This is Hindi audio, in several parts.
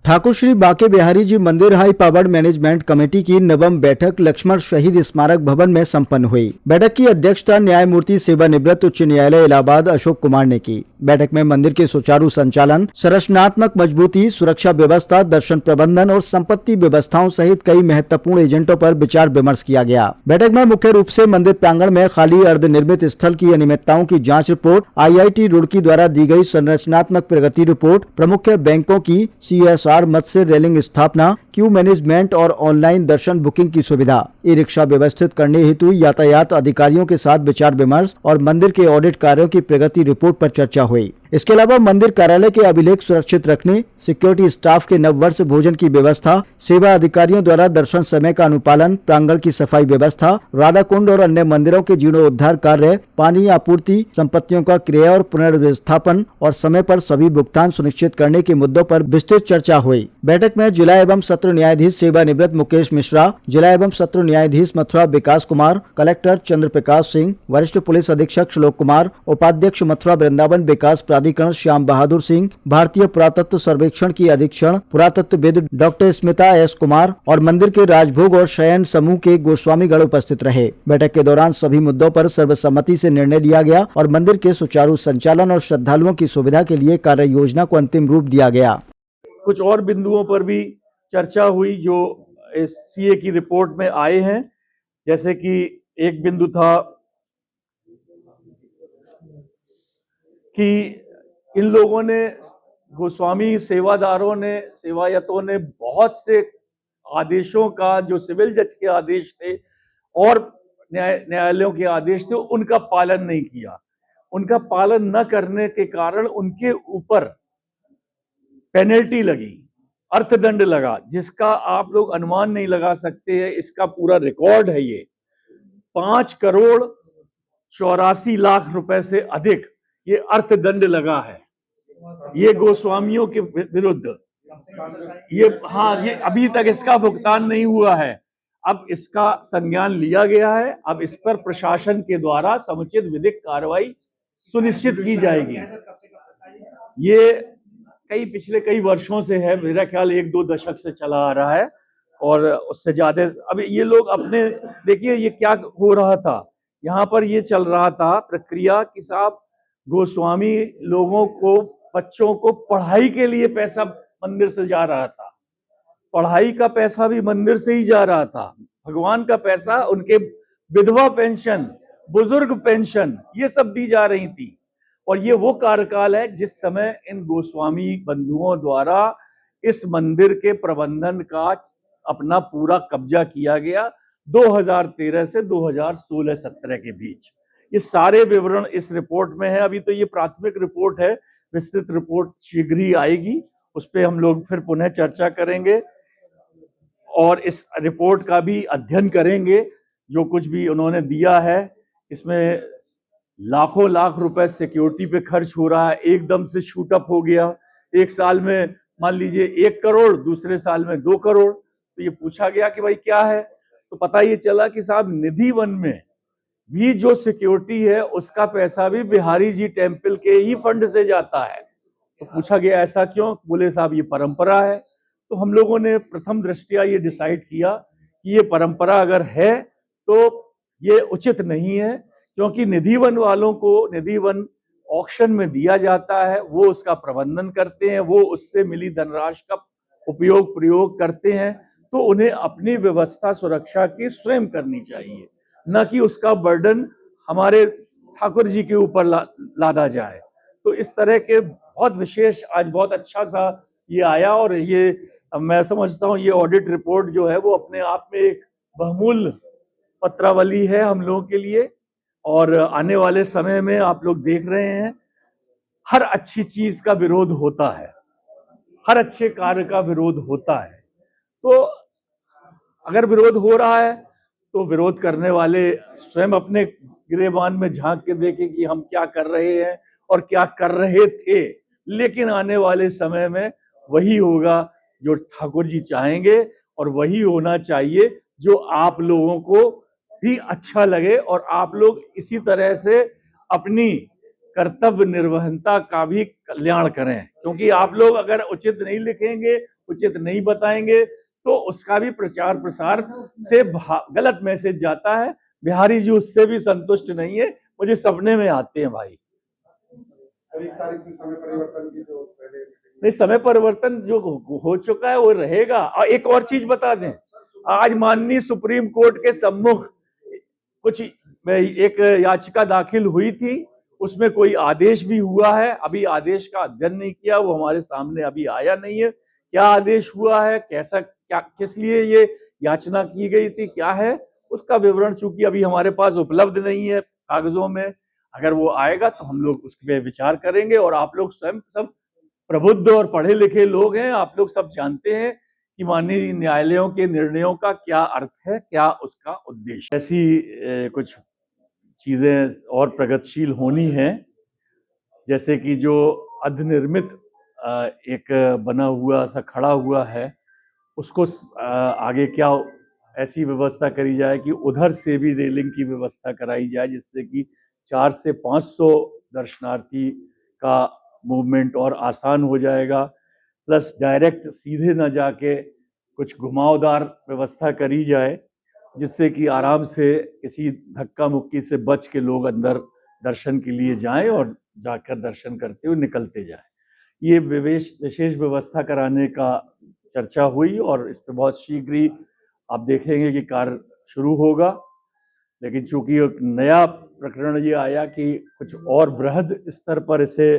ठाकुर श्री बाके बिहारी जी मंदिर हाई पावर्ड मैनेजमेंट कमेटी की नवम बैठक लक्ष्मण शहीद स्मारक भवन में संपन्न हुई। बैठक की अध्यक्षता न्यायमूर्ति सेवानिवृत्त उच्च न्यायालय इलाहाबाद अशोक कुमार ने की। बैठक में मंदिर के सुचारू संचालन, संरचनात्मक मजबूती, सुरक्षा व्यवस्था, दर्शन प्रबंधन और संपत्ति व्यवस्थाओं सहित कई महत्वपूर्ण एजेंडों पर विचार विमर्श किया गया। बैठक में मुख्य रूप से मंदिर प्रांगण में खाली अर्ध निर्मित स्थल की अनियमितताओं की जाँच रिपोर्ट, IIT रुड़की द्वारा दी गई संरचनात्मक प्रगति रिपोर्ट, प्रमुख बैंकों की CSR मत से रेलिंग स्थापना, क्यू मैनेजमेंट और ऑनलाइन दर्शन बुकिंग की सुविधा, ई रिक्शा व्यवस्थित करने हेतु यातायात अधिकारियों के साथ विचार विमर्श और मंदिर के ऑडिट कार्यों की प्रगति रिपोर्ट पर चर्चा हुई। इसके अलावा मंदिर कार्यालय के अभिलेख सुरक्षित रखने, सिक्योरिटी स्टाफ के नववर्ष भोजन की व्यवस्था, सेवा अधिकारियों द्वारा दर्शन समय का अनुपालन, प्रांगण की सफाई व्यवस्था, राधा कुंड और अन्य मंदिरों के जीर्णोद्धार कार्य, पानी आपूर्ति, संपत्तियों का क्रय और पुनर्व्यवस्थापन और समय पर सभी भुगतान सुनिश्चित करने के मुद्दों पर विस्तृत चर्चा हुई। बैठक में जिला एवं सत्र न्यायाधीश सेवानिवृत्त मुकेश मिश्रा, जिला एवं सत्र न्यायाधीश मथुरा विकास कुमार, कलेक्टर चंद्र प्रकाश सिंह, वरिष्ठ पुलिस अधीक्षक श्लोक कुमार, उपाध्यक्ष मथुरा वृंदावन विकास प्राधिकरण श्याम बहादुर सिंह, भारतीय पुरातत्व सर्वेक्षण की अधीक्षण पुरातत्वविद डॉक्टर स्मिता S कुमार और मंदिर के राजभोग और शयन समूह के गोस्वामीगण उपस्थित रहे। बैठक के दौरान सभी मुद्दों पर सर्वसम्मति से निर्णय लिया गया और मंदिर के सुचारू संचालन और श्रद्धालुओं की सुविधा के लिए कार्य योजना को अंतिम रूप दिया गया। कुछ और बिंदुओं पर भी चर्चा हुई जो इस CA की रिपोर्ट में आए हैं, जैसे कि एक बिंदु था कि इन लोगों ने, गोस्वामी सेवादारों ने, सेवायतों ने बहुत से आदेशों का, जो सिविल जज के आदेश थे और न्यायालयों के आदेश थे, उनका पालन नहीं किया। उनका पालन न करने के कारण उनके ऊपर पेनल्टी लगी, अर्थदंड लगा, जिसका आप लोग अनुमान नहीं लगा सकते हैं। इसका पूरा रिकॉर्ड है। ये 5,84,00,00,000 रुपए से अधिक ये अर्थदंड लगा है ये गोस्वामियों के विरुद्ध। ये अभी तक इसका भुगतान नहीं हुआ है। अब इसका संज्ञान लिया गया है। अब इस पर प्रशासन के द्वारा समुचित विधिक कार्रवाई सुनिश्चित की जाएगी। ये पिछले कई वर्षों से है, मेरा ख्याल 1-2 दशक से चला आ रहा है और उससे ज्यादा। अब ये लोग अपने, देखिए ये क्या हो रहा था यहाँ पर, ये चल रहा था प्रक्रिया कि साहब गोस्वामी लोगों को, बच्चों को पढ़ाई के लिए पैसा मंदिर से जा रहा था, पढ़ाई का पैसा भी मंदिर से ही जा रहा था, भगवान का पैसा, उनके विधवा पेंशन, बुजुर्ग पेंशन, ये सब दी जा रही थी। और ये वो कार्यकाल है जिस समय इन गोस्वामी बंधुओं द्वारा इस मंदिर के प्रबंधन का अपना पूरा कब्जा किया गया 2013 से 2016-17 के बीच। ये सारे विवरण इस रिपोर्ट में है। अभी तो ये प्राथमिक रिपोर्ट है, विस्तृत रिपोर्ट शीघ्र ही आएगी, उस पर हम लोग फिर पुनः चर्चा करेंगे और इस रिपोर्ट का भी अध्ययन करेंगे। जो कुछ भी उन्होंने दिया है, इसमें लाखों लाख रुपए सिक्योरिटी पे खर्च हो रहा है, एकदम से शूट अप हो गया। एक साल में मान लीजिए 1 करोड़, दूसरे साल में 2 करोड़। तो ये पूछा गया कि भाई क्या है, तो पता ये चला कि साहब निधि वन में भी जो सिक्योरिटी है उसका पैसा भी बिहारी जी टेम्पल के ही फंड से जाता है। तो पूछा गया ऐसा क्यों, बोले साहब ये परंपरा है। तो हम लोगों ने प्रथम दृष्टया ये डिसाइड किया कि ये परंपरा अगर है तो ये उचित नहीं है, क्योंकि निधि वन वालों को निधि वन ऑक्शन में दिया जाता है, वो उसका प्रबंधन करते हैं, वो उससे मिली धनराशि का उपयोग प्रयोग करते हैं। तो उन्हें अपनी व्यवस्था सुरक्षा की स्वयं करनी चाहिए, न कि उसका बर्डन हमारे ठाकुर जी के ऊपर लादा जाए। तो इस तरह के बहुत विशेष, आज बहुत अच्छा सा ये आया। और ये मैं समझता हूँ ये ऑडिट रिपोर्ट जो है वो अपने आप में एक बहुमूल्य पत्रावली है हम लोगों के लिए। और आने वाले समय में आप लोग देख रहे हैं, हर अच्छी चीज का विरोध होता है, हर अच्छे कार्य का विरोध होता है। तो अगर विरोध हो रहा है तो विरोध करने वाले स्वयं अपने गिरेबान में झांक के देखें कि हम क्या कर रहे हैं और क्या कर रहे थे। लेकिन आने वाले समय में वही होगा जो ठाकुर जी चाहेंगे, और वही होना चाहिए जो आप लोगों को भी अच्छा लगे और आप लोग इसी तरह से अपनी कर्तव्य निर्वहनता का भी कल्याण करें। क्योंकि आप लोग अगर उचित नहीं लिखेंगे उचित नहीं बताएंगे तो उसका भी प्रचार प्रसार से गलत मैसेज जाता है। बिहारी जी उससे भी संतुष्ट नहीं है, मुझे सपने में आते हैं भाई। 1 तारीख से समय परिवर्तन की जो पहले नहीं, समय परिवर्तन जो हो चुका है वो रहेगा। और एक और चीज बता दें, आज माननीय सुप्रीम कोर्ट के सम्मुख कुछ एक याचिका दाखिल हुई थी, उसमें कोई आदेश भी हुआ है। अभी आदेश का अध्ययन नहीं किया, वो हमारे सामने अभी आया नहीं है। क्या आदेश हुआ है, कैसा, क्या, किस लिए ये याचना की गई थी, क्या है उसका विवरण, चूंकि अभी हमारे पास उपलब्ध नहीं है कागजों में। अगर वो आएगा तो हम लोग उस पर विचार करेंगे। और आप लोग स्वयं सब प्रबुद्ध और पढ़े लिखे लोग हैं, आप लोग सब जानते हैं कि माननीय न्यायालयों के निर्णयों का क्या अर्थ है, क्या उसका उद्देश्य। ऐसी कुछ चीजें और प्रगतिशील होनी है, जैसे कि जो अधिनिर्मित एक बना हुआ सा खड़ा हुआ है, उसको आगे क्या ऐसी व्यवस्था करी जाए कि उधर से भी रेलिंग की व्यवस्था कराई जाए, जिससे कि 400 से 500 दर्शनार्थी का मूवमेंट और आसान हो जाएगा। प्लस डायरेक्ट सीधे न जाके कुछ घुमावदार व्यवस्था करी जाए, जिससे कि आराम से किसी धक्का मुक्की से बच के लोग अंदर दर्शन के लिए जाएं और जाकर दर्शन करते हुए निकलते जाएं। ये विशेष व्यवस्था कराने का चर्चा हुई और इस पर बहुत शीघ्र ही आप देखेंगे कि कार्य शुरू होगा। लेकिन चूंकि एक नया प्रकरण ये आया कि कुछ और बृहद स्तर पर इसे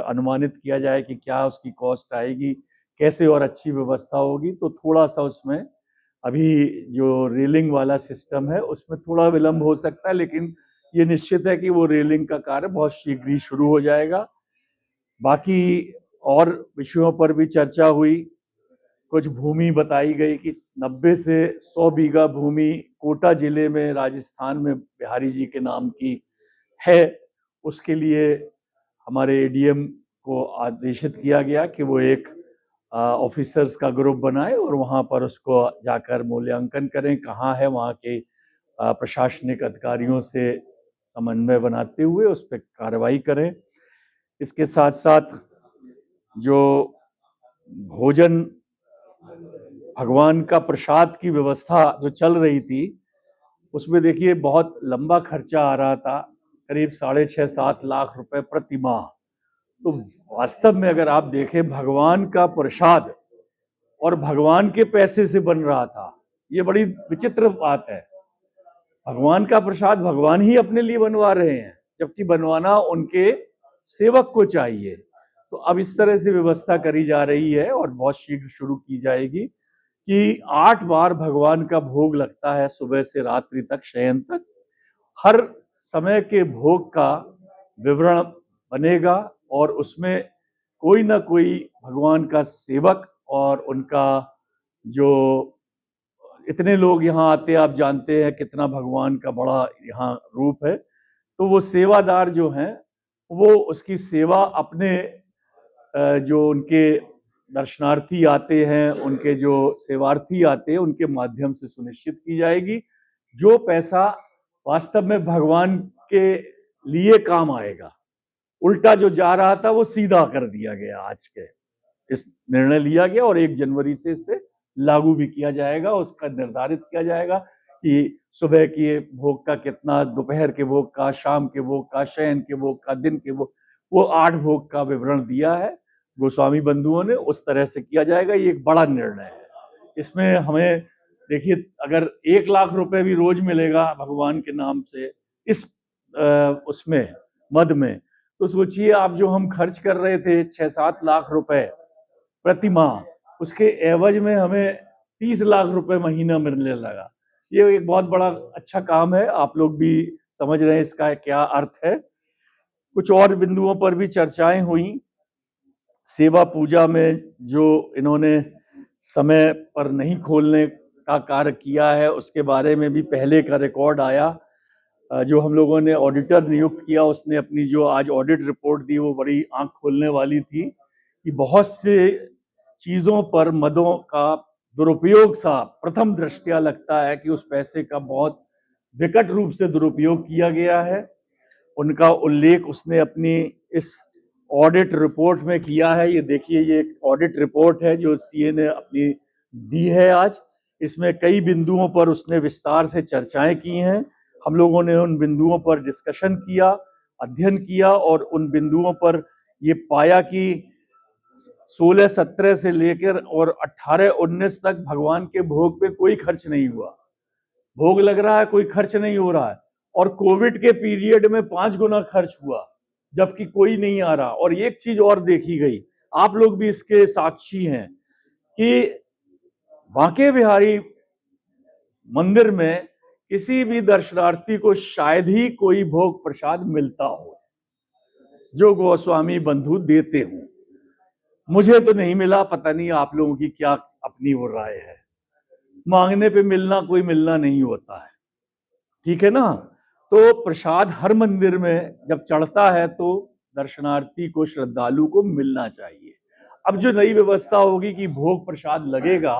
अनुमानित किया जाए कि क्या उसकी कॉस्ट आएगी, कैसे और अच्छी व्यवस्था होगी, तो थोड़ा सा उसमें अभी जो रेलिंग वाला सिस्टम है उसमें थोड़ा विलंब हो सकता है। लेकिन ये निश्चित है कि वो रेलिंग का कार्य बहुत शीघ्र ही शुरू हो जाएगा। बाकी और विषयों पर भी चर्चा हुई। कुछ भूमि बताई गई कि 90 से 100 बीघा भूमि कोटा जिले में राजस्थान में बिहारी जी के नाम की है। उसके लिए हमारे एडीएम को आदेशित किया गया कि वो एक ऑफिसर्स का ग्रुप बनाए और वहां पर उसको जाकर मूल्यांकन करें, कहाँ है, वहाँ के प्रशासनिक अधिकारियों से समन्वय बनाते हुए उस पर कार्रवाई करें। इसके साथ साथ जो भोजन भगवान का प्रसाद की व्यवस्था जो चल रही थी, उसमें देखिए बहुत लंबा खर्चा आ रहा था, करीब 6.5-7 लाख रुपए प्रति माह। तो वास्तव में अगर आप देखें, भगवान का प्रसाद और भगवान के पैसे से बन रहा था, ये बड़ी विचित्र बात है। भगवान का प्रसाद भगवान ही अपने लिए बनवा रहे हैं, जबकि बनवाना उनके सेवक को चाहिए। तो अब इस तरह से व्यवस्था करी जा रही है और बहुत शीघ्र शुरू की जाएगी कि 8 बार भगवान का भोग लगता है, सुबह से रात्रि तक, शयन तक। हर समय के भोग का विवरण बनेगा और उसमें कोई ना कोई भगवान का सेवक और उनका जो इतने लोग यहाँ आते, आप जानते हैं कितना भगवान का बड़ा यहाँ रूप है, तो वो सेवादार जो हैं वो उसकी सेवा अपने जो उनके दर्शनार्थी आते हैं, उनके जो सेवार्थी आते हैं, उनके माध्यम से सुनिश्चित की जाएगी। जो पैसा वास्तव में भगवान के लिए काम आएगा, उल्टा जो जा रहा था वो सीधा कर दिया गया। आज के इस निर्णय लिया गया और 1 जनवरी से इसे लागू भी किया जाएगा। उसका निर्धारित किया जाएगा कि सुबह के भोग का कितना, दोपहर के भोग का, शाम के भोग का, शयन के भोग का, दिन के भोग, वो 8 भोग का विवरण दिया है गोस्वामी बंधुओं ने, उस तरह से किया जाएगा। ये एक बड़ा निर्णय है। इसमें हमें देखिए, अगर 1 लाख रुपए भी रोज मिलेगा भगवान के नाम से इस उसमें मद में, तो सोचिए आप जो हम खर्च कर रहे थे 6-7 लाख रुपए प्रति माह, उसके एवज में हमें 30 लाख रुपए महीना मिलने लगा। ये एक बहुत बड़ा अच्छा काम है, आप लोग भी समझ रहे हैं इसका क्या अर्थ है। कुछ और बिंदुओं पर भी चर्चाएं हुई। सेवा पूजा में जो इन्होंने समय पर नहीं खोलने का कार्य किया है, उसके बारे में भी पहले का रिकॉर्ड आया। जो हम लोगों ने ऑडिटर नियुक्त किया, उसने अपनी जो आज ऑडिट रिपोर्ट दी, वो बड़ी आंख खोलने वाली थी कि बहुत से चीज़ों पर मदों का दुरुपयोग सा प्रथम दृष्टया लगता है कि उस पैसे का बहुत विकट रूप से दुरुपयोग किया गया है। उनका उल्लेख उसने अपनी इस ऑडिट रिपोर्ट में किया है। ये देखिए, ये एक ऑडिट रिपोर्ट है जो सीए ने अपनी दी है आज। इसमें कई बिंदुओं पर उसने विस्तार से चर्चाएं की हैं। हम लोगों ने उन बिंदुओं पर डिस्कशन किया, अध्ययन किया और उन बिंदुओं पर ये पाया कि 16-17 से लेकर और 18-19 तक भगवान के भोग पे कोई खर्च नहीं हुआ। भोग लग रहा है, कोई खर्च नहीं हो रहा है। और कोविड के पीरियड में 5 गुना खर्च हुआ, जबकि कोई नहीं आ रहा। और एक चीज और देखी गई, आप लोग भी इसके साक्षी हैं, कि बांके बिहारी मंदिर में किसी भी दर्शनार्थी को शायद ही कोई भोग प्रसाद मिलता हो जो गोस्वामी बंधु देते हों। मुझे तो नहीं मिला, पता नहीं आप लोगों की क्या अपनी वो राय है। मांगने पे मिलना कोई मिलना नहीं होता है, ठीक है ना। तो प्रसाद हर मंदिर में जब चढ़ता है तो दर्शनार्थी को, श्रद्धालु को मिलना चाहिए। अब जो नई व्यवस्था होगी कि भोग प्रसाद लगेगा,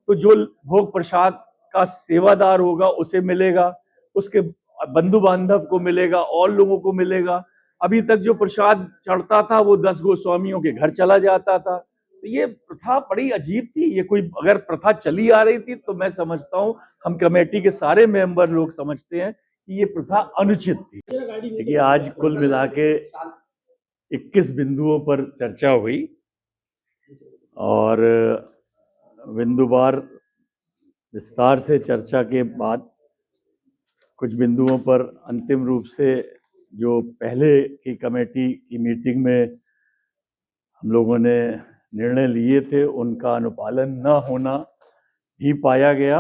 तो जो भोग प्रसाद का सेवादार होगा उसे मिलेगा, उसके बंधु बांधव को मिलेगा, और लोगों को मिलेगा। अभी तक जो प्रसाद चढ़ता था वो 10 गोस्वामियों के घर चला जाता था। तो ये प्रथा बड़ी अजीब थी। ये कोई अगर प्रथा चली आ रही थी तो मैं समझता हूँ, हम कमेटी के सारे मेंबर लोग समझते हैं कि ये प्रथा अनुचित थी। देखिए, आज कुल मिला के 21 बिंदुओं पर चर्चा हुई और बिंदुवार विस्तार से चर्चा के बाद कुछ बिंदुओं पर अंतिम रूप से जो पहले की कमेटी की मीटिंग में हम लोगों ने निर्णय लिए थे उनका अनुपालन न होना भी पाया गया।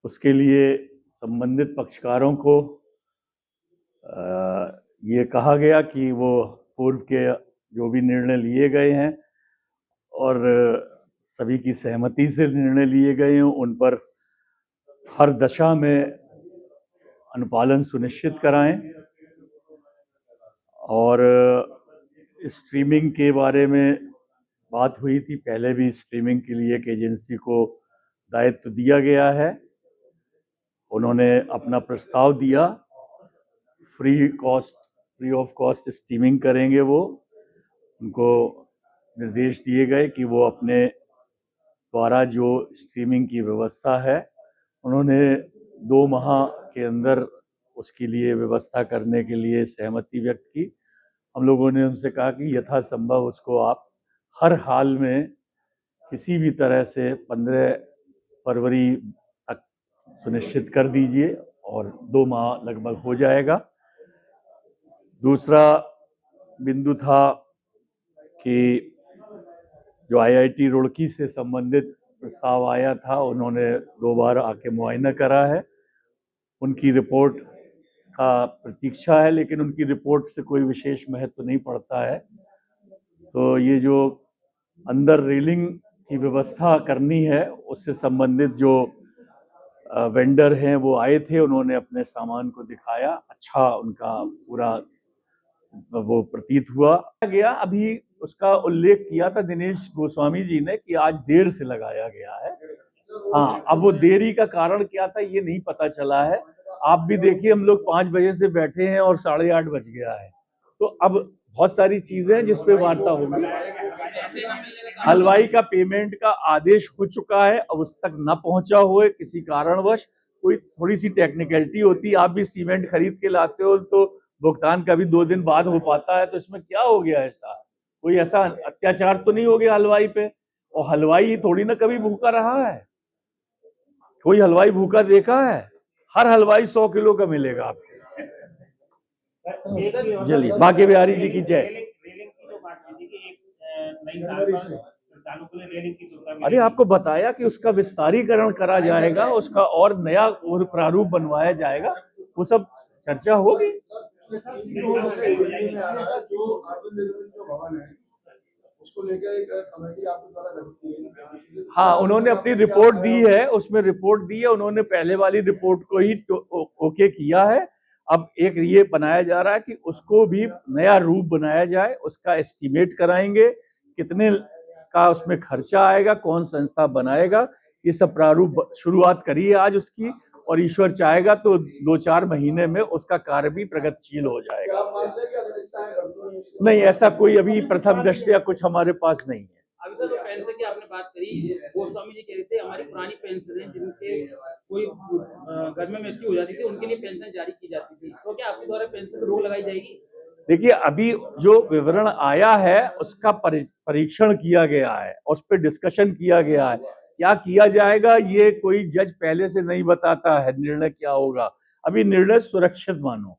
उसके लिए संबंधित पक्षकारों को ये कहा गया कि वो पूर्व के जो भी निर्णय लिए गए हैं और सभी की सहमति से निर्णय लिए गए हैं, उन पर हर दशा में अनुपालन सुनिश्चित कराएं। और स्ट्रीमिंग के बारे में बात हुई थी, पहले भी स्ट्रीमिंग के लिए एक एजेंसी को दायित्व दिया गया है। उन्होंने अपना प्रस्ताव दिया, फ्री ऑफ कॉस्ट स्ट्रीमिंग करेंगे वो। उनको निर्देश दिए गए कि वो अपने द्वारा जो स्ट्रीमिंग की व्यवस्था है, उन्होंने 2 माह के अंदर उसके लिए व्यवस्था करने के लिए सहमति व्यक्त की। हम लोगों ने उनसे कहा कि यथासंभव उसको आप हर हाल में किसी भी तरह से 15 फरवरी तक सुनिश्चित कर दीजिए, और 2 माह लगभग हो जाएगा। दूसरा बिंदु था कि जो आईआईटी रुड़की से संबंधित प्रस्ताव आया था, उन्होंने 2 बार आके मुआयना करा है। उनकी रिपोर्ट का प्रतीक्षा है, लेकिन उनकी रिपोर्ट से कोई विशेष महत्व नहीं पड़ता है। तो ये जो अंदर रेलिंग की व्यवस्था करनी है, उससे संबंधित जो वेंडर हैं वो आए थे, उन्होंने अपने सामान को दिखाया, अच्छा उनका पूरा वो प्रतीत हुआ गया। अभी उसका उल्लेख किया था दिनेश गोस्वामी जी ने कि आज देर से लगाया गया है। हाँ, अब वो देरी का कारण क्या था ये नहीं पता चला है। आप भी देखिए, हम लोग 5 बजे से बैठे हैं और 8:30 बज गया है। तो अब बहुत सारी चीजें हैं जिस पे वार्ता होगी। हलवाई का पेमेंट का आदेश हो चुका है, अब उस तक न पहुंचा हुए किसी कारणवश कोई थोड़ी सी टेक्निकलिटी होती। आप भी सीमेंट खरीद के लाते हो तो भुगतान कभी 2 दिन बाद हो पाता है, तो इसमें क्या हो गया ऐसा? कोई ऐसा अत्याचार तो नहीं हो गया हलवाई पे? और हलवाई थोड़ी ना कभी भूखा रहा है। कोई हलवाई भूखा देखा है? हर हलवाई 100 किलो का मिलेगा आपको। चलिए, बांके बिहारी जी की जय। अरे आपको बताया कि उसका विस्तारीकरण करा जाएगा, उसका और नया प्रारूप बनवाया जाएगा, वो सब चर्चा होगी। उसको लेकर एक कमेटी आपके द्वारा गठित की है। हाँ, उन्होंने अपनी रिपोर्ट दी है, उसमें रिपोर्ट दी है। उन्होंने पहले वाली रिपोर्ट को ही ओके किया है। अब एक ये बनाया जा रहा है कि उसको भी नया रूप बनाया जाए, उसका एस्टिमेट कराएंगे, कितने का उसमें खर्चा आएगा, कौन संस्था बनाएगा, ये सब प्रारूप शुरुआत करी है आज उसकी। और ईश्वर चाहेगा तो 2-4 महीने में उसका कार्य भी प्रगतिशील हो क्या जाएगा। आप मानते हैं कि अनियमितताएं घटती हैं? नहीं, ऐसा कोई अभी प्रथम दृष्टया कुछ हमारे पास नहीं है। अभी सर, जो पेंशन की आपने बात करी, गोस्वामी जी कह रहे थे हमारी पुरानी पेंशन है जिनके कोई घर में मृत्यु हो जाती थी उनके लिए पेंशन जारी की जाती थी, तो क्या आपके द्वारा पेंशन पर रोक लगाई जाएगी? देखिए, अभी जो विवरण आया है उसका परीक्षण किया गया है, उस पर डिस्कशन किया गया है। क्या किया जाएगा ये कोई जज पहले से नहीं बताता है, निर्णय क्या होगा। अभी निर्णय सुरक्षित मानो।